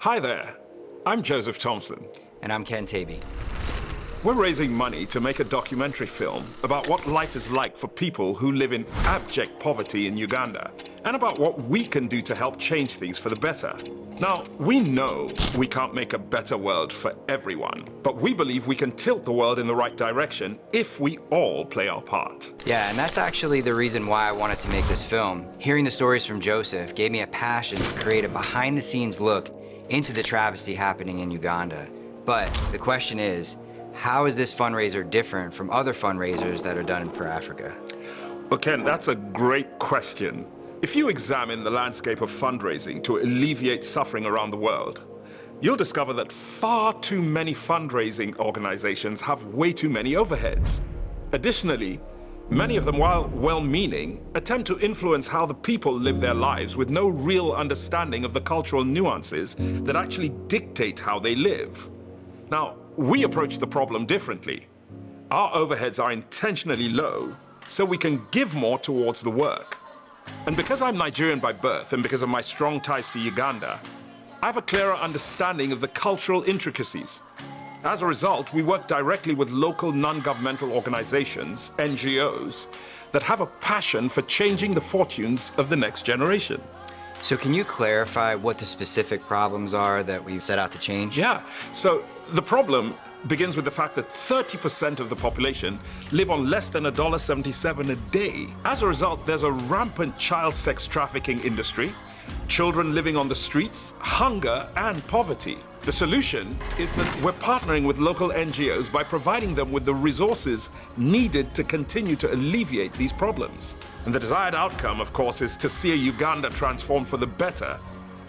Hi there, I'm Joseph Thompson. And I'm Ken Tavey. We're raising money to make a documentary film about what life is like for people who live in abject poverty in Uganda, and about what we can do to help change things for the better. Now, we know we can't make a better world for everyone, but we believe we can tilt the world in the right direction if we all play our part. Yeah, and that's actually the reason why I wanted to make this film. Hearing the stories from Joseph gave me a passion to create a behind-the-scenes look into the travesty happening in Uganda. But the question is, how is this fundraiser different from other fundraisers that are done for Africa? Well, Ken, that's a great question. If you examine the landscape of fundraising to alleviate suffering around the world, you'll discover that far too many fundraising organizations have way too many overheads. Additionally, many of them, while well-meaning, attempt to influence how the people live their lives with no real understanding of the cultural nuances that actually dictate how they live. Now, we approach the problem differently. Our overheads are intentionally low, so we can give more towards the work. And because I'm Nigerian by birth and because of my strong ties to Uganda, I have a clearer understanding of the cultural intricacies. As a result, we work directly with local non-governmental organizations, NGOs, that have a passion for changing the fortunes of the next generation. So can you clarify what the specific problems are that we've set out to change? Yeah, so the problem begins with the fact that 30% of the population live on less than $1.77 a day. As a result, there's a rampant child sex trafficking industry, children living on the streets, hunger, and poverty. The solution is that we're partnering with local NGOs by providing them with the resources needed to continue to alleviate these problems. And the desired outcome, of course, is to see a Uganda transformed for the better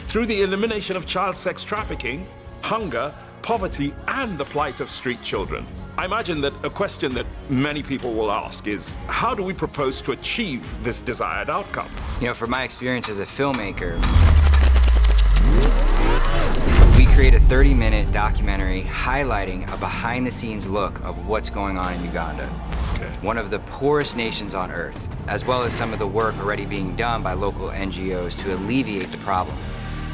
through the elimination of child sex trafficking, hunger, poverty, and the plight of street children. I imagine that a question that many people will ask is, how do we propose to achieve this desired outcome? You know, from my experience as a filmmaker, we create a 30-minute documentary highlighting a behind-the-scenes look of what's going on in Uganda, one of the poorest nations on earth, as well as some of the work already being done by local NGOs to alleviate the problem.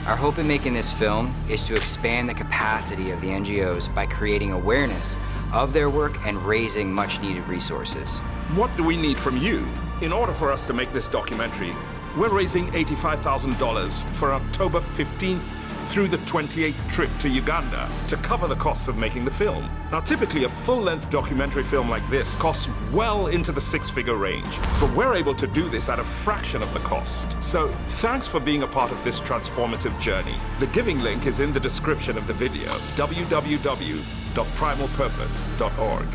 Our hope in making this film is to expand the capacity of the NGOs by creating awareness of their work and raising much-needed resources. What do we need from you? In order for us to make this documentary, we're raising $85,000 for October 15th through the 28th trip to Uganda to cover the costs of making the film. Now, typically a full-length documentary film like this costs well into the six-figure range, but we're able to do this at a fraction of the cost. So thanks for being a part of this transformative journey. The giving link is in the description of the video, www.primalpurpose.org.